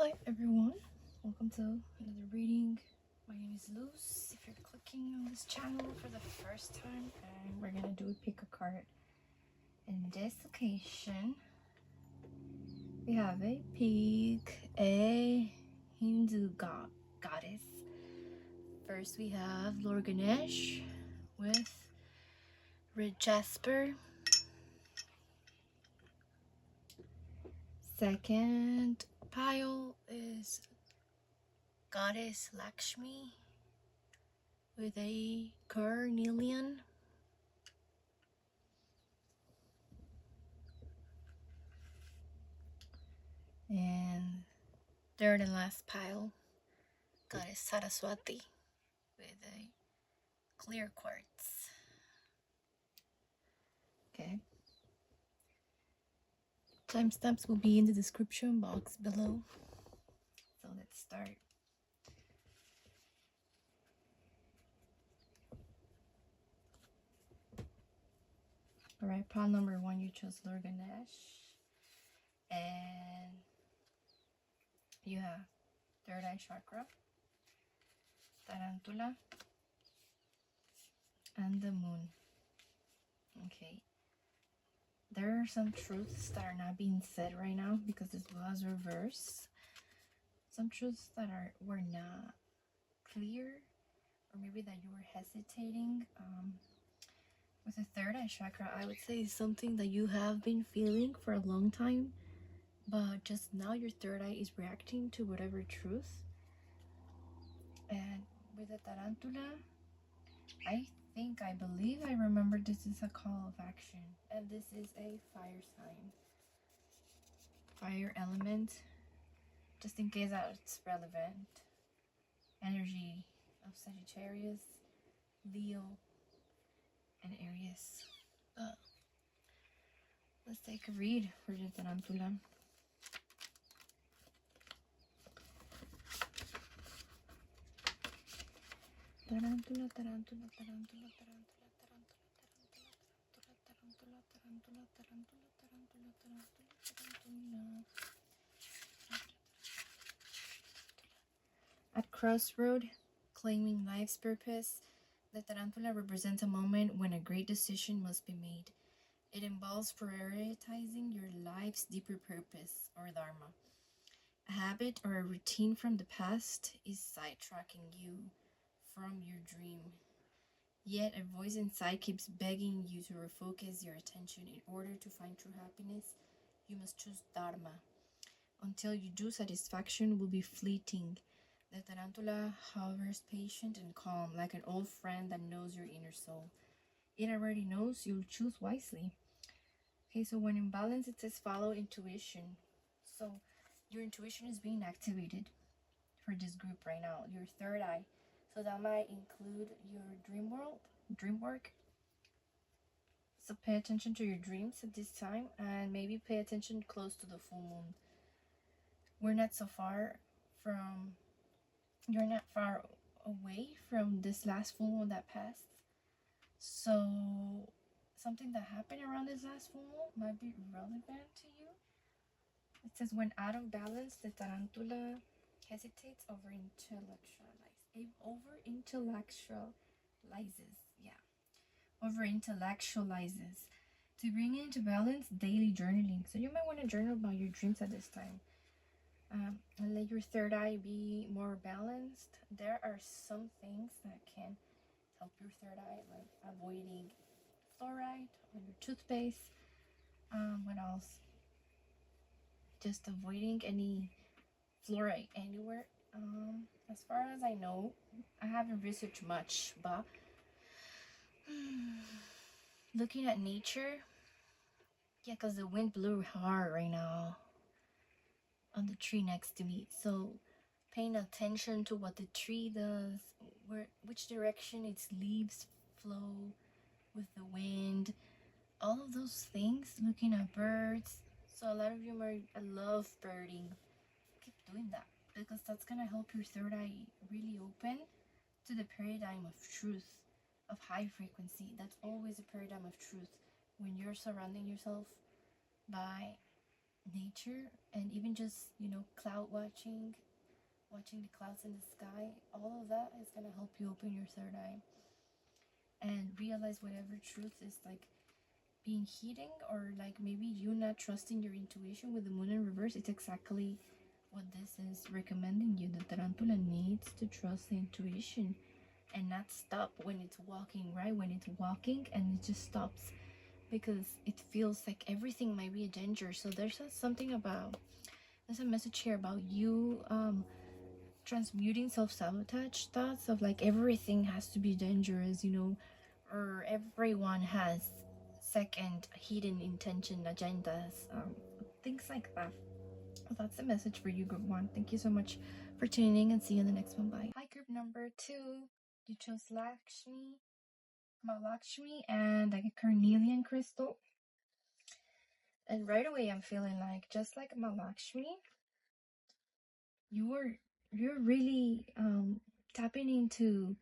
Hi everyone, welcome to another reading. My name is Luz. If you're clicking on this channel for the first time, and we're gonna do a pick a card. In this occasion, we have a pig, a Hindu goddess. First, we have Lord Ganesh with red jasper. Second pile is Goddess Lakshmi with a carnelian. And third and last pile, Goddess Saraswati with a clear quartz. Okay. Timestamps will be in the description box below. So let's start. Alright, pile number 1, you chose Lord Ganesh. And you have third eye chakra, tarantula, and the moon. Okay. There are some truths that are not being said right now because this was reversed. Some truths that were not clear, or maybe that you were hesitating. With the third eye chakra, I would say something that you have been feeling for a long time, but just now your third eye is reacting to whatever truth. And with the tarantula, I believe I remember this is a call of action, and this is a fire sign, fire element, just in case that's relevant. Energy of Sagittarius, Leo, and Aries. Let's take a read for the tarantula. Tarantula, tarantula, tarantula, tarantula, tarantula, tarantula, tarantula, tarantula, tarantula, tarantula, tarantula. At crossroad, claiming life's purpose, the tarantula represents a moment when a great decision must be made. It involves prioritizing your life's deeper purpose, or Dharma. A habit or a routine from the past is sidetracking you from your dream. Yet a voice inside keeps begging you to refocus your attention. In order to find true happiness, you must choose Dharma. Until you do, satisfaction will be fleeting. The tarantula hovers patient and calm, like an old friend that knows your inner soul. It already knows, you'll choose wisely. Okay, so when in balance, it says follow intuition. So your intuition is being activated for this group right now, your third eye. So that might include your dream work. So pay attention to your dreams at this time, and maybe pay attention close to the full moon. You're not far away from this last full moon that passed. So something that happened around this last full moon might be relevant to you. It says when out of balance, the tarantula hesitates over intellectualizes. To bring it into balance, daily journaling. So you might want to journal about your dreams at this time. And let your third eye be more balanced. There are some things that can help your third eye, like avoiding fluoride on your toothpaste. What else? Just avoiding any fluoride anywhere. As far as I know, I haven't researched much, but looking at nature, yeah, because the wind blew hard right now on the tree next to me. So paying attention to what the tree does, which direction its leaves flow with the wind, all of those things, looking at birds. So a lot of you might love birding. Keep doing that, because that's gonna help your third eye really open to the paradigm of truth, of high frequency. That's always a paradigm of truth when you're surrounding yourself by nature, and even just, cloud watching the clouds in the sky. All of that is going to help you open your third eye and realize whatever truth is like being heating, or like maybe you not trusting your intuition with the moon in reverse. It's exactly what this is recommending you. The tarantula needs to trust the intuition and not stop when it's walking, right? When it's walking and it just stops because it feels like everything might be a danger. So something about, there's a message here about you transmuting self-sabotage thoughts of like everything has to be dangerous, or everyone has second hidden intention agendas, things like that. Well, that's the message for you, group one. Thank you so much for tuning in, and see you in the next one. Bye. Hi, group number two. You chose Lakshmi, Lakshmi, and like a carnelian crystal. And right away, I'm feeling like just like Lakshmi, you're really tapping into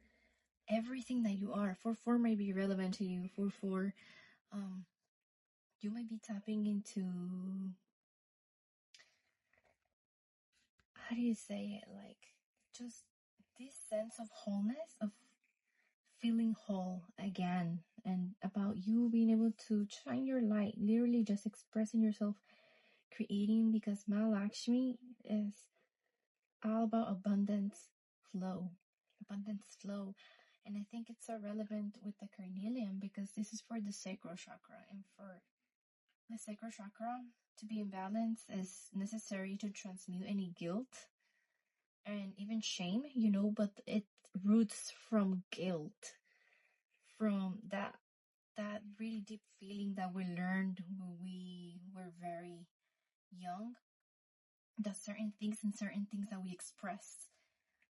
everything that you are. 4-4 may be relevant to you. 4-4, you might be tapping into, how do you say it, like just this sense of wholeness, of feeling whole again, and about you being able to shine your light, literally just expressing yourself, creating, because Lakshmi is all about abundance flow. And I think it's so relevant with the carnelian because this is for the sacral chakra, and for the sacral chakra to be in balance is necessary to transmute any guilt and even shame, but it roots from guilt, from that really deep feeling that we learned when we were very young, that certain things and certain things that we expressed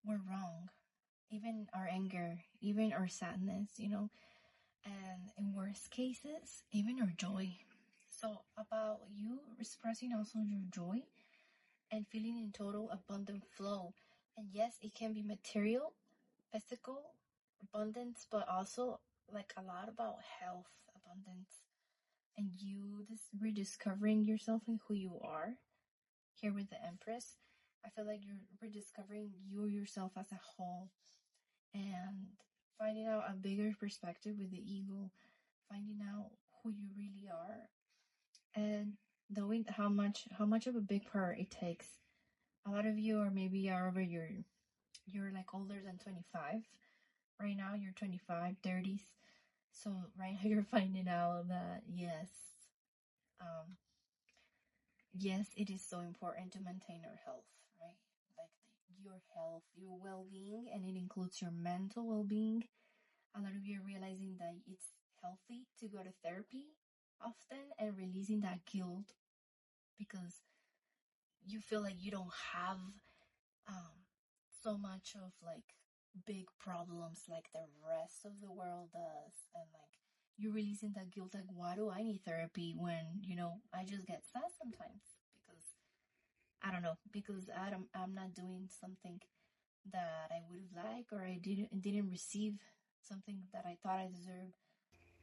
were wrong. Even our anger, even our sadness, and in worst cases, even our joy. So about you expressing also your joy and feeling in total abundant flow. And yes, it can be material, physical abundance, but also like a lot about health abundance. And you just rediscovering yourself and who you are here with the Empress. I feel like you're rediscovering you yourself as a whole, and finding out a bigger perspective with the eagle, finding out who you really are, and knowing how much of a big part it takes. A lot of you are maybe are over you're like older than 25 right now. You're 25, 30s. So right now you're finding out that um yes, it is so important to maintain our health, right? Like your health, your well-being, and it includes your mental well-being. A lot of you are realizing that it's healthy to go to therapy often and releasing that guilt because you feel like you don't have um, so much of like big problems like the rest of the world does, and like you're releasing that guilt, like why do I need therapy when I just get sad sometimes because I don't know, because I'm not doing something that I would have liked, or I didn't receive something that I thought I deserved.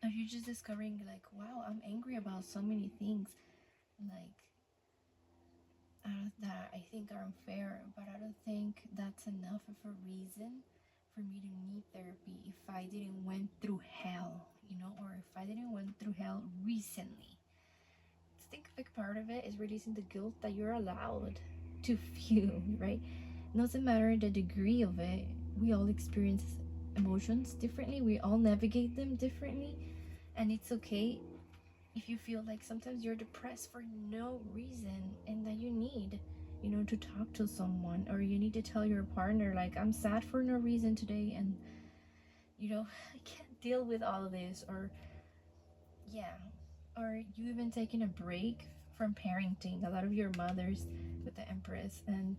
Or you're just discovering like, wow, I'm angry about so many things, like that I think are unfair, but I don't think that's enough of a reason for me to need therapy if I didn't went through hell, or if I didn't went through hell recently. I think a big part of it is releasing the guilt that you're allowed to feel, right? It doesn't matter the degree of it. We all experience emotions differently. We all navigate them differently, and it's okay if you feel like sometimes you're depressed for no reason and that you need to talk to someone, or you need to tell your partner like, I'm sad for no reason today, and I can't deal with all of this, or yeah, or you even taking a break from parenting. A lot of your mothers with the Empress, and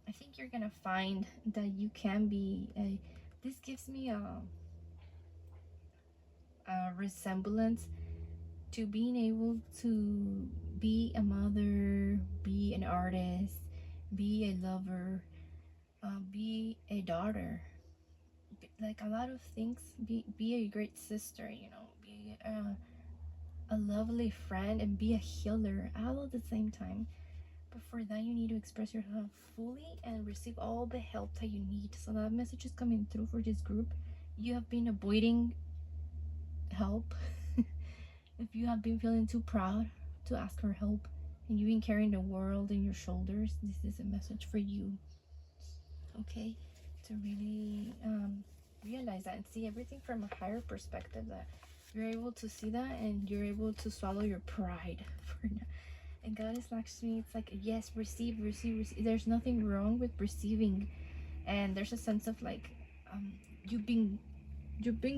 I think you're gonna find that you can be this gives me a resemblance to being able to be a mother, be an artist, be a lover, be a daughter, like a lot of things. Be a great sister, be a lovely friend, and be a healer all at the same time. But for that, you need to express yourself fully and receive all the help that you need. So that message is coming through for this group. You have been avoiding help. If you have been feeling too proud to ask for help, and you've been carrying the world in your shoulders, this is a message for you. Okay, to really realize that and see everything from a higher perspective, that you're able to see that and you're able to swallow your pride for now. And Goddess Lakshmi, it's like, yes, receive, receive, receive. There's nothing wrong with receiving. And there's a sense of like, you've been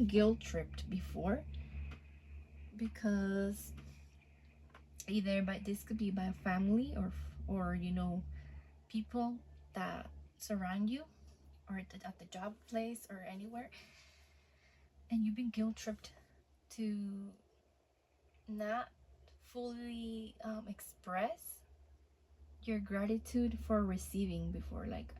guilt tripped before, because either by, this could be by a family, or people that surround you, or at the job place or anywhere, and you've been guilt tripped to not fully express your gratitude for receiving before, like.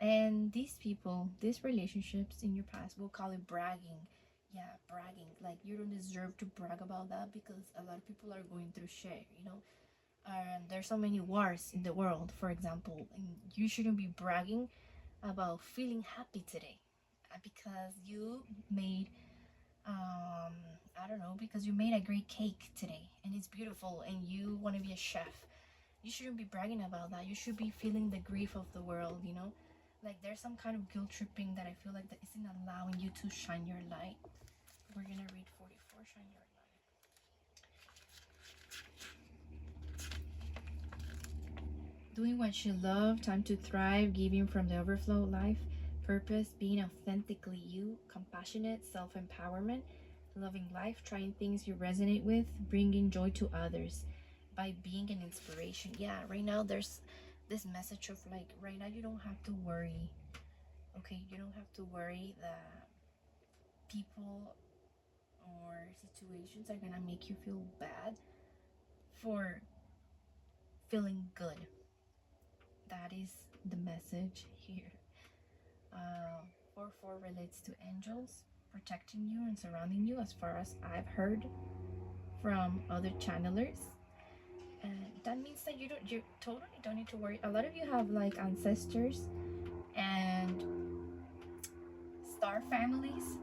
And these people, these relationships in your past, we'll call it bragging. Yeah, bragging. Like, you don't deserve to brag about that, because a lot of people are going through shit. And there's so many wars in the world, for example, and you shouldn't be bragging about feeling happy today, because you made I don't know, because you made a great cake today and it's beautiful and you want to be a chef. You shouldn't be bragging about that. You should be feeling the grief of the world. Like, there's some kind of guilt tripping that I feel like that isn't allowing you to shine your light. We're gonna read 44, shine your light. Doing what you love, time to thrive, giving from the overflow, life, purpose, being authentically you, compassionate, self-empowerment, loving life, trying things you resonate with, bringing joy to others by being an inspiration. Yeah, right now there's this message of like, right now you don't have to worry. Okay, you don't have to worry that people or situations are gonna make you feel bad for feeling good. That is the message here. 4-4 relates to angels protecting you and surrounding you, as far as I've heard from other channelers. And that means that you totally don't need to worry. A lot of you have like ancestors and star families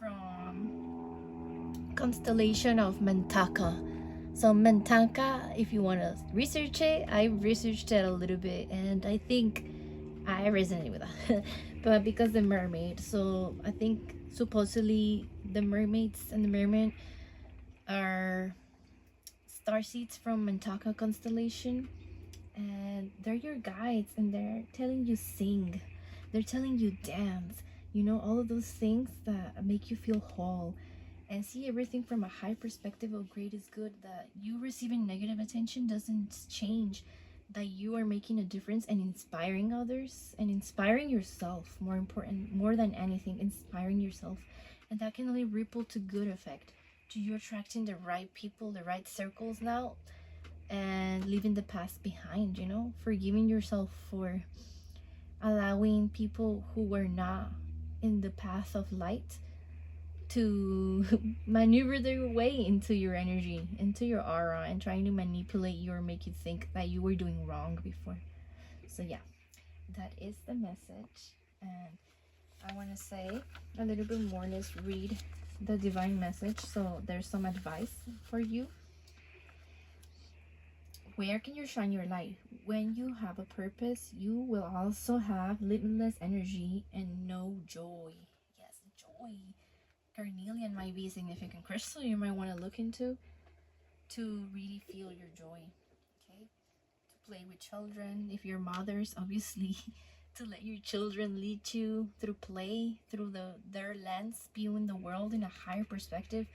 from constellation of Mentaka. So Mentaka, if you want to research it, I researched it a little bit, and I think I resonate with that. But because the mermaid, so I think supposedly the mermaids and the merman are star seeds from Mentaka constellation, and they're your guides, and they're telling you sing, they're telling you dance, all of those things that make you feel whole and see everything from a high perspective of great is good. That you receiving negative attention doesn't change that you are making a difference and inspiring others and inspiring yourself. More important, more than anything, inspiring yourself, and that can only ripple to good effect, to you attracting the right people, the right circles now, and leaving the past behind, forgiving yourself for allowing people who were not in the path of light to maneuver their way into your energy, into your aura, and trying to manipulate you or make you think that you were doing wrong before. So yeah, that is the message. And I want to say a little bit more. Let's read the divine message. So there's some advice for you. Where can you shine your light? When you have a purpose, you will also have limitless energy and no joy. Yes, joy. Carnelian might be a significant crystal you might want to look into to really feel your joy. Okay, to play with children, if you're mothers, obviously, to let your children lead you through play, through their lens, viewing the world in a higher perspective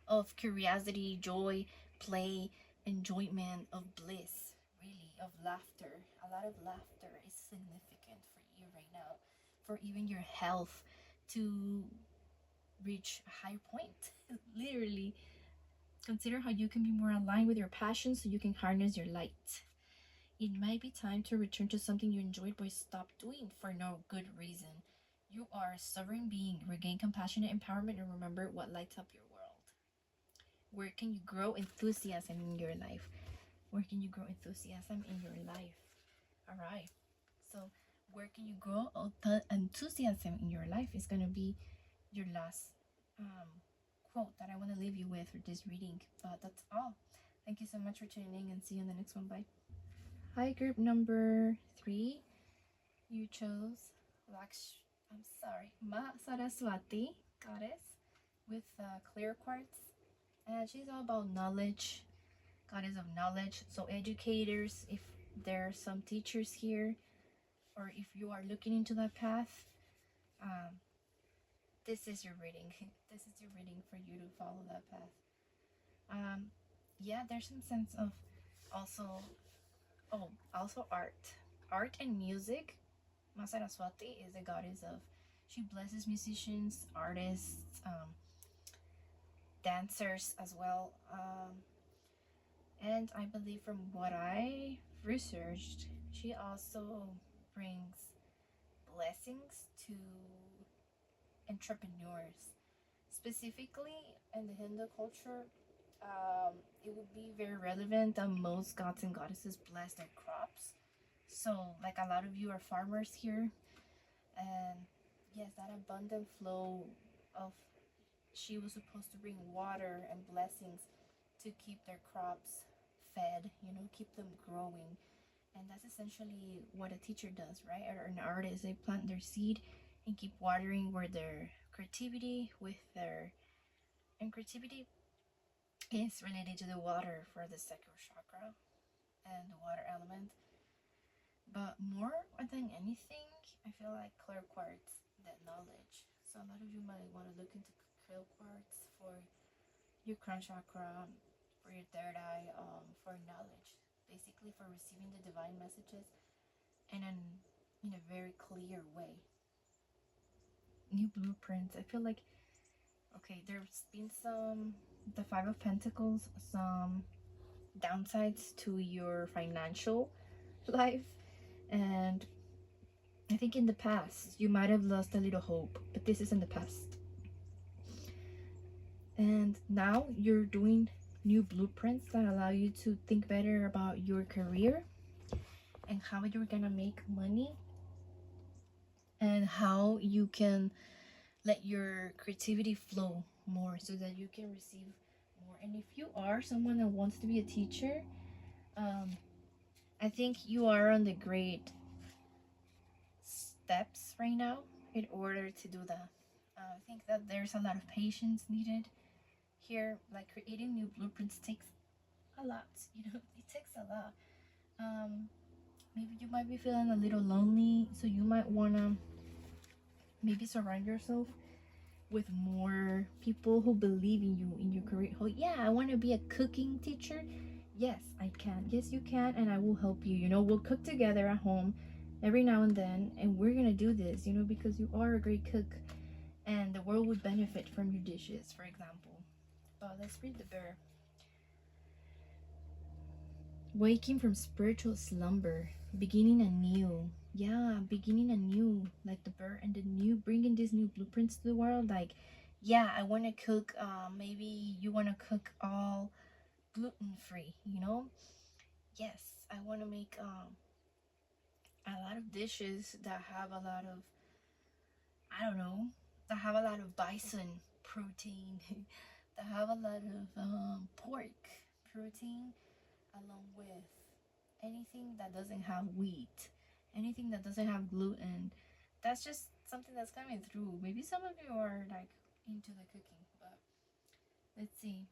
of curiosity, joy, play, enjoyment, of bliss, really, of laughter. A lot of laughter is significant for you right now, for even your health to reach a high point. Literally, consider how you can be more aligned with your passion so you can harness your light. It might be time to return to something you enjoyed but stopped doing for no good reason. You are a sovereign being. Regain compassionate empowerment and remember what lights up your world. Where can you grow enthusiasm in your life? Where can you grow enthusiasm in your life? All right. So, where can you grow enthusiasm in your life is going to be your last quote that I want to leave you with for this reading. But that's all. Thank you so much for tuning in and see you in the next one. Bye. Hi, group number 3. You chose Ma Saraswati, goddess, with clear quartz. And she's all about knowledge, goddess of knowledge. So educators, if there are some teachers here, or if you are looking into that path, this is your reading. This is your reading for you to follow that path. Yeah, there's some sense of also art and music. Ma Saraswati is a goddess of, she blesses musicians, artists, dancers as well. And I believe from what I researched, she also brings blessings to entrepreneurs. Specifically in the Hindu culture, it would be very relevant that most gods and goddesses bless their crops. So, like a lot of you are farmers here, and yes, that abundant flow of, she was supposed to bring water and blessings to keep their crops fed, keep them growing. And that's essentially what a teacher does, right? Or an artist, they plant their seed and keep watering where their creativity and creativity is related to the water for the second chakra and the water element. But more than anything, I feel like clear quartz, that knowledge. So a lot of you might want to look into clear quartz for your crown chakra, for your third eye, for knowledge, basically for receiving the divine messages in a very clear way. New blueprints. I feel like, okay, there's been the Five of Pentacles, some downsides to your financial life, and I think in the past you might have lost a little hope, but this is in the past. And now you're doing new blueprints that allow you to think better about your career and how you're gonna make money and how you can let your creativity flow more so that you can receive more. And if you are someone that wants to be a teacher, I think you are on the great steps right now in order to do that. I think that there's a lot of patience needed here. Like creating new blueprints takes a lot, it takes a lot. Maybe you might be feeling a little lonely, so you might want to maybe surround yourself with more people who believe in you, in your career. Oh yeah, I want to be a cooking teacher. Yes, I can. Yes, you can, and I will help you. We'll cook together at home every now and then, and we're gonna do this, because you are a great cook, and the world would benefit from your dishes, for example. But let's read the bear. Waking from spiritual slumber, beginning anew. Yeah, beginning anew, like the bird, and bringing these new blueprints to the world. Like, yeah, I want to cook. Maybe you want to cook all gluten free. Yes, I want to make a lot of dishes that have a lot of, I don't know, that have a lot of bison protein, that have a lot of pork protein, along with anything that doesn't have wheat, anything that doesn't have gluten. That's just something that's coming through. Maybe some of you are like into the cooking, but let's see.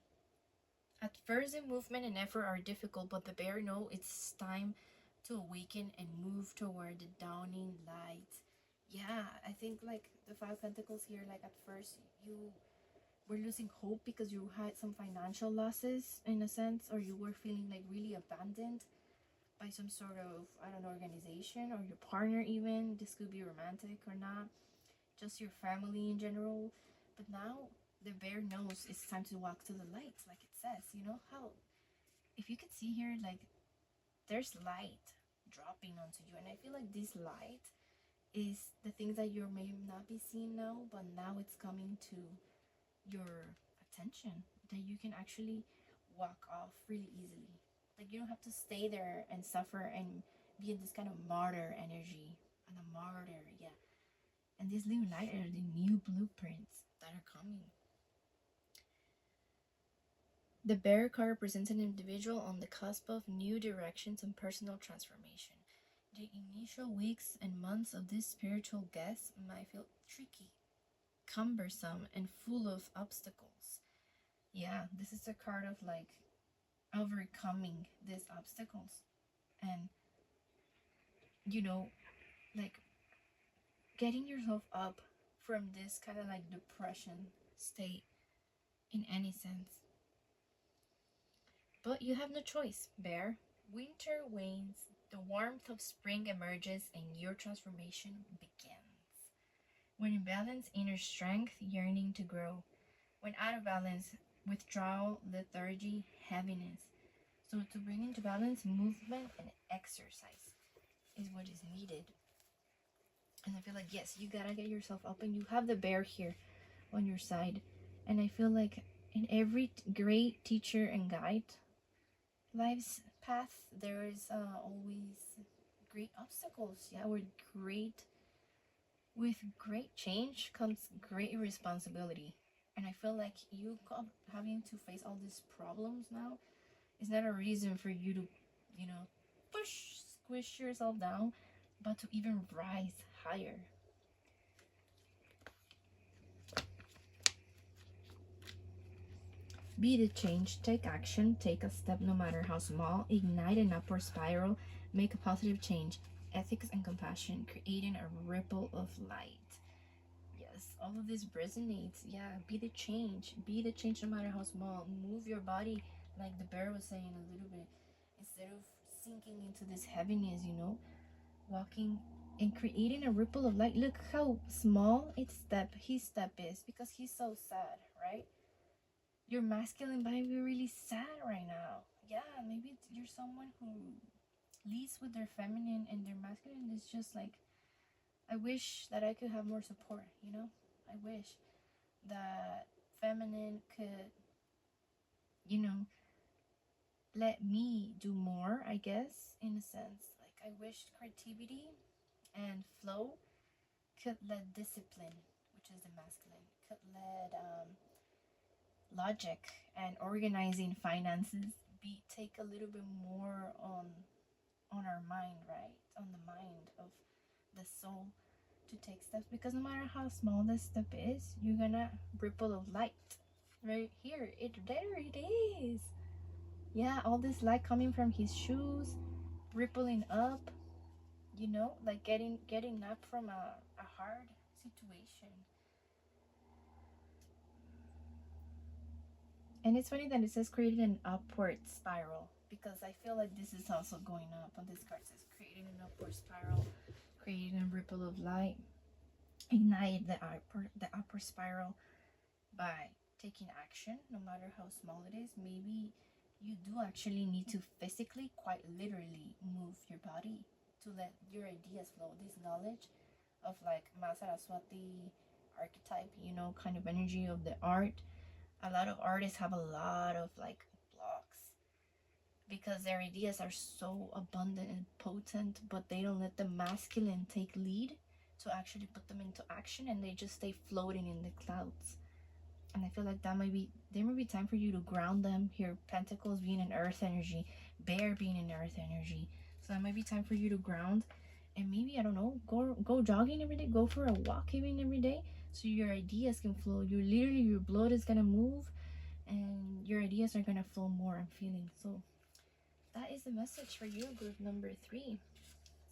At first, the movement and effort are difficult, but the bear knows it's time to awaken and move toward the dawning light. Yeah, I think like the Five Pentacles here, like at first you were losing hope because you had some financial losses in a sense, or you were feeling like really abandoned by some sort of, I don't know, organization or your partner even. This could be romantic or not, just your family in general. But now the bear knows it's time to walk to the light, like it says. How, if you can see here, like there's light dropping onto you, and I feel like this light is the things that you may not be seeing now, but now it's coming to your attention. that you can actually walk off really easily. Like you don't have to stay there and suffer and be in this kind of martyr energy. And a martyr, yeah. And this new light are the new blueprints that are coming. The bear card represents an individual on the cusp of new directions and personal transformation. The initial weeks and months of this spiritual guest might feel tricky, cumbersome, and full of obstacles. Yeah, this is a card of like overcoming these obstacles and, you know, like getting yourself up from this kind of like depression state in any sense. But you have no choice, bear. Winter wanes, the warmth of spring emerges, and your transformation begins. When in balance, inner strength, yearning to grow. When out of balance, withdrawal, lethargy, heaviness. So to bring into balance, movement and exercise is what is needed. And I feel like, yes, you gotta get yourself up, and you have the bear here on your side. And I feel like in every great teacher and guide life's path, there is always great obstacles. Yeah, with great change comes great responsibility. And I feel like having to face all these problems now is not a reason for you to, squish yourself down, but to even rise higher. Be the change, take action, take a step no matter how small, ignite an upward spiral, make a positive change, ethics and compassion, creating a ripple of light. Yes, all of this resonates. Yeah, be the change. Be the change no matter how small. Move your body, like the bear was saying a little bit, instead of sinking into this heaviness, walking and creating a ripple of light. Look how small his step is because he's so sad, right? Your masculine might be really sad right now. Yeah, maybe you're someone who leads with their feminine and their masculine is just like, I wish that I could have more support. I wish that feminine could, you know, let me do more, I guess, in a sense. Like, I wish creativity and flow could let discipline, which is the masculine, could let logic and organizing finances take a little bit more on our mind, right? On the mind of the soul to take steps, because no matter how small this step is, you're gonna ripple of light right here. There it is. Yeah, all this light coming from his shoes, rippling up, like getting up from a hard situation. And it's funny that it says creating an upward spiral, because I feel like this is also going up. On this card, it says creating an upward spiral, creating a ripple of light, ignite the upper spiral by taking action, no matter how small it is. Maybe you do actually need to physically, quite literally, move your body to let your ideas flow. This knowledge of like Saraswati archetype, kind of energy of the art. A lot of artists have a lot of like blocks because their ideas are so abundant and potent, but they don't let the masculine take lead to actually put them into action, and they just stay floating in the clouds. And I feel like there might be time for you to ground them here. Pentacles being an earth energy, bear being an earth energy. So that might be time for you to ground, and maybe, I don't know, go jogging every day, go for a walk even every day, so your ideas can flow. Your blood is gonna move, and your ideas are gonna flow more. I'm feeling so. That is the message for you, group number 3.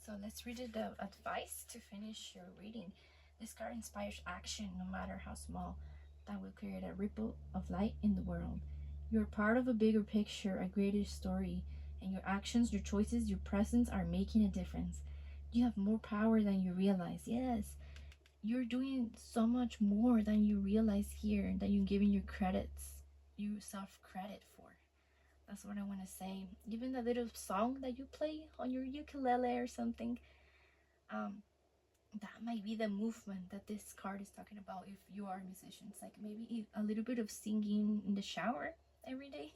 So let's read the advice to finish your reading. This card inspires action, no matter how small, that will create a ripple of light in the world. You're part of a bigger picture, a greater story, and your actions, your choices, your presence are making a difference. You have more power than you realize. Yes, you're doing so much more than you realize here, that you're giving yourself credit for. That's what I want to say. Even the little song that you play on your ukulele or something, that might be the movement that this card is talking about. If you are musicians, like maybe a little bit of singing in the shower every day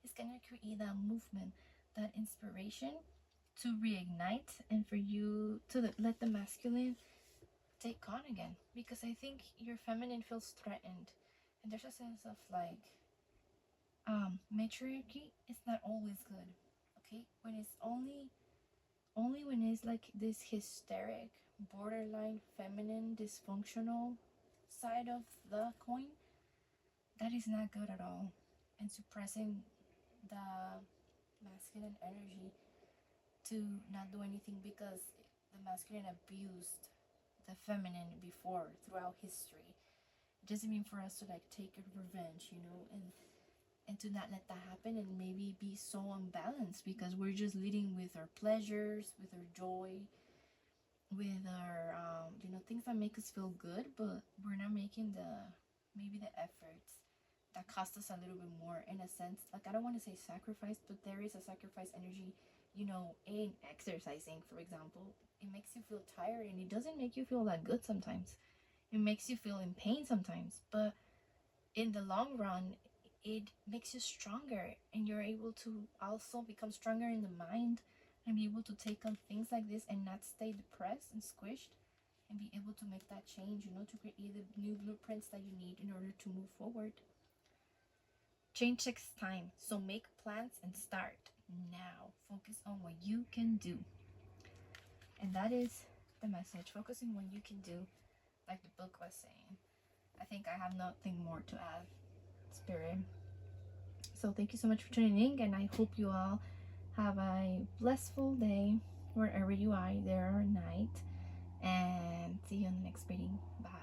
is gonna create that movement, that inspiration to reignite, and for you to let the masculine take on again. Because I think your feminine feels threatened, and there's a sense of like matriarchy is not always good. Okay, when it's only when it's like this hysteric, borderline feminine, dysfunctional side of the coin, that is not good at all. And suppressing the masculine energy to not do anything because the masculine abused the feminine before throughout history. It doesn't mean for us to like take a revenge, and to not let that happen and maybe be so unbalanced because we're just leading with our pleasures, with our joy, with our things that make us feel good, but we're not making the efforts that cost us a little bit more in a sense. Like, I don't want to say sacrifice, but there is a sacrifice energy, in exercising, for example. It makes you feel tired and it doesn't make you feel that good sometimes. It makes you feel in pain sometimes, but in the long run, it makes you stronger, and you're able to also become stronger in the mind and be able to take on things like this and not stay depressed and squished, and be able to make that change, to create the new blueprints that you need in order to move forward. Change takes time, so make plans and start now. Focus on what you can do. And that is the message. Focusing on what you can do, like the book was saying. I think I have nothing more to add, Spirit. So thank you so much for tuning in, and I hope you all have a blissful day wherever you are, there or night. And see you on the next reading. Bye.